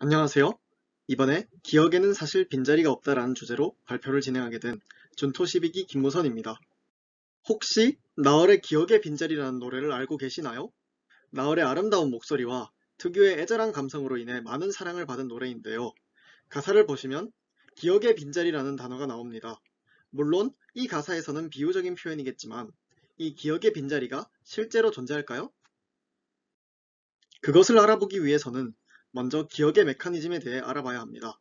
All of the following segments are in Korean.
안녕하세요. 이번에 기억에는 사실 빈자리가 없다라는 주제로 발표를 진행하게 된 준토 12기 김무선입니다. 혹시 나얼의 기억의 빈자리라는 노래를 알고 계시나요? 나얼의 아름다운 목소리와 특유의 애절한 감성으로 인해 많은 사랑을 받은 노래인데요. 가사를 보시면 기억의 빈자리라는 단어가 나옵니다. 물론 이 가사에서는 비유적인 표현이겠지만 이 기억의 빈자리가 실제로 존재할까요? 그것을 알아보기 위해서는 먼저 기억의 메커니즘에 대해 알아봐야 합니다.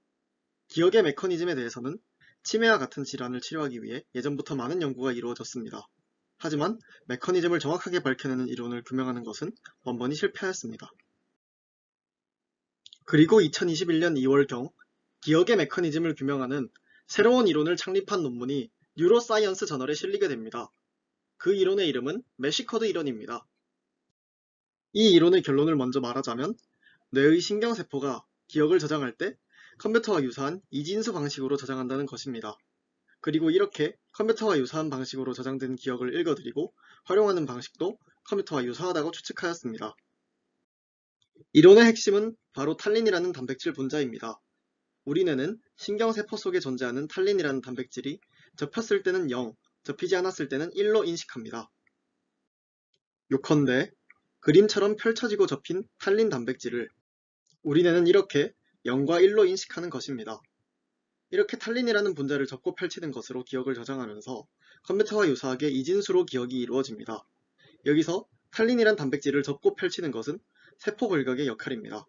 기억의 메커니즘에 대해서는 치매와 같은 질환을 치료하기 위해 예전부터 많은 연구가 이루어졌습니다. 하지만 메커니즘을 정확하게 밝혀내는 이론을 규명하는 것은 번번이 실패하였습니다. 그리고 2021년 2월경 기억의 메커니즘을 규명하는 새로운 이론을 창립한 논문이 뉴로사이언스 저널에 실리게 됩니다. 그 이론의 이름은 메시커드 이론입니다. 이 이론의 결론을 먼저 말하자면 뇌의 신경세포가 기억을 저장할 때 컴퓨터와 유사한 이진수 방식으로 저장한다는 것입니다. 그리고 이렇게 컴퓨터와 유사한 방식으로 저장된 기억을 읽어드리고 활용하는 방식도 컴퓨터와 유사하다고 추측하였습니다. 이론의 핵심은 바로 탈린이라는 단백질 분자입니다. 우리 뇌는 신경세포 속에 존재하는 탈린이라는 단백질이 접혔을 때는 0, 접히지 않았을 때는 1로 인식합니다. 요컨대 그림처럼 펼쳐지고 접힌 탈린 단백질을 우리 뇌는 이렇게 0과 1로 인식하는 것입니다. 이렇게 탈린이라는 분자를 접고 펼치는 것으로 기억을 저장하면서 컴퓨터와 유사하게 이진수로 기억이 이루어집니다. 여기서 탈린이란 단백질을 접고 펼치는 것은 세포골격의 역할입니다.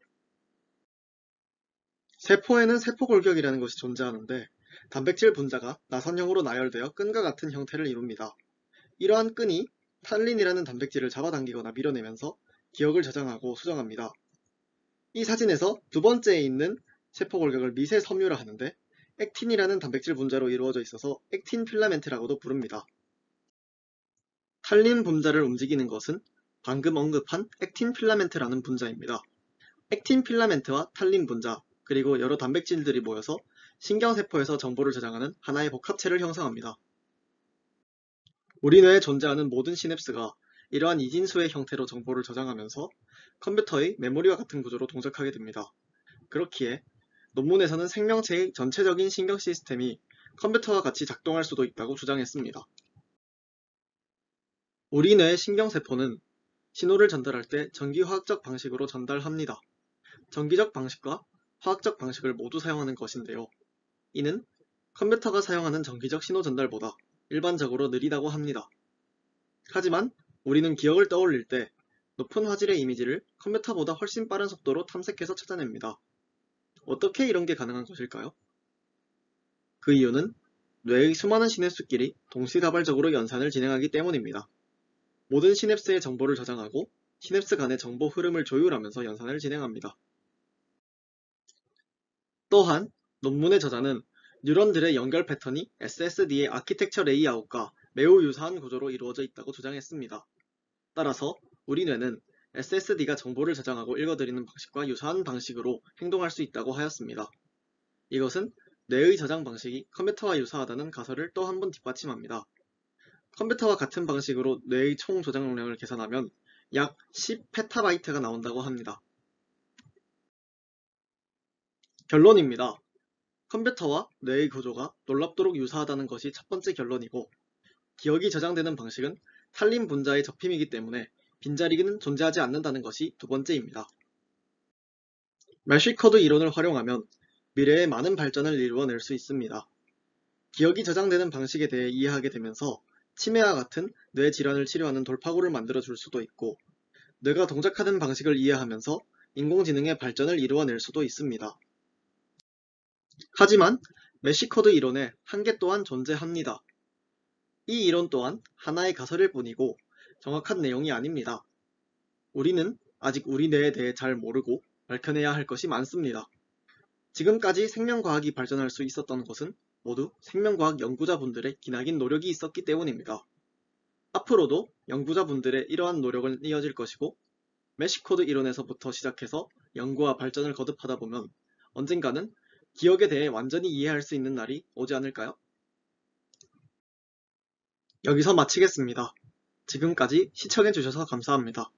세포에는 세포골격이라는 것이 존재하는데 단백질 분자가 나선형으로 나열되어 끈과 같은 형태를 이룹니다. 이러한 끈이 탈린이라는 단백질을 잡아당기거나 밀어내면서 기억을 저장하고 수정합니다. 이 사진에서 두 번째에 있는 세포골격을 미세 섬유라 하는데 액틴이라는 단백질 분자로 이루어져 있어서 액틴 필라멘트라고도 부릅니다. 탈린 분자를 움직이는 것은 방금 언급한 액틴 필라멘트라는 분자입니다. 액틴 필라멘트와 탈린 분자, 그리고 여러 단백질들이 모여서 신경세포에서 정보를 저장하는 하나의 복합체를 형성합니다. 우리 뇌에 존재하는 모든 시냅스가 이러한 이진수의 형태로 정보를 저장하면서 컴퓨터의 메모리와 같은 구조로 동작하게 됩니다. 그렇기에 논문에서는 생명체의 전체적인 신경 시스템이 컴퓨터와 같이 작동할 수도 있다고 주장했습니다. 우리 뇌의 신경세포는 신호를 전달할 때 전기화학적 방식으로 전달합니다. 전기적 방식과 화학적 방식을 모두 사용하는 것인데요. 이는 컴퓨터가 사용하는 전기적 신호 전달보다 일반적으로 느리다고 합니다. 하지만 우리는 기억을 떠올릴 때 높은 화질의 이미지를 컴퓨터보다 훨씬 빠른 속도로 탐색해서 찾아냅니다. 어떻게 이런 게 가능한 것일까요? 그 이유는 뇌의 수많은 시냅스끼리 동시다발적으로 연산을 진행하기 때문입니다. 모든 시냅스의 정보를 저장하고 시냅스 간의 정보 흐름을 조율하면서 연산을 진행합니다. 또한 논문의 저자는 뉴런들의 연결 패턴이 SSD의 아키텍처 레이아웃과 매우 유사한 구조로 이루어져 있다고 주장했습니다. 따라서 우리 뇌는 SSD가 정보를 저장하고 읽어드리는 방식과 유사한 방식으로 행동할 수 있다고 하였습니다. 이것은 뇌의 저장 방식이 컴퓨터와 유사하다는 가설을 또 한 번 뒷받침합니다. 컴퓨터와 같은 방식으로 뇌의 총 저장容량을 계산하면 약 10페타바이트가 나온다고 합니다. 결론입니다. 컴퓨터와 뇌의 구조가 놀랍도록 유사하다는 것이 첫 번째 결론이고, 기억이 저장되는 방식은 탈린 분자의 접힘이기 때문에 빈자리는 존재하지 않는다는 것이 두 번째입니다. 메쉬코드 이론을 활용하면 미래에 많은 발전을 이루어낼 수 있습니다. 기억이 저장되는 방식에 대해 이해하게 되면서 치매와 같은 뇌 질환을 치료하는 돌파구를 만들어 줄 수도 있고, 뇌가 동작하는 방식을 이해하면서 인공지능의 발전을 이루어낼 수도 있습니다. 하지만 메쉬코드 이론에 한계 또한 존재합니다. 이 이론 또한 하나의 가설일 뿐이고 정확한 내용이 아닙니다. 우리는 아직 우리 뇌에 대해 잘 모르고 밝혀내야 할 것이 많습니다. 지금까지 생명과학이 발전할 수 있었던 것은 모두 생명과학 연구자분들의 기나긴 노력이 있었기 때문입니다. 앞으로도 연구자분들의 이러한 노력은 이어질 것이고, 메쉬코드 이론에서부터 시작해서 연구와 발전을 거듭하다 보면 언젠가는 기억에 대해 완전히 이해할 수 있는 날이 오지 않을까요? 여기서 마치겠습니다. 지금까지 시청해주셔서 감사합니다.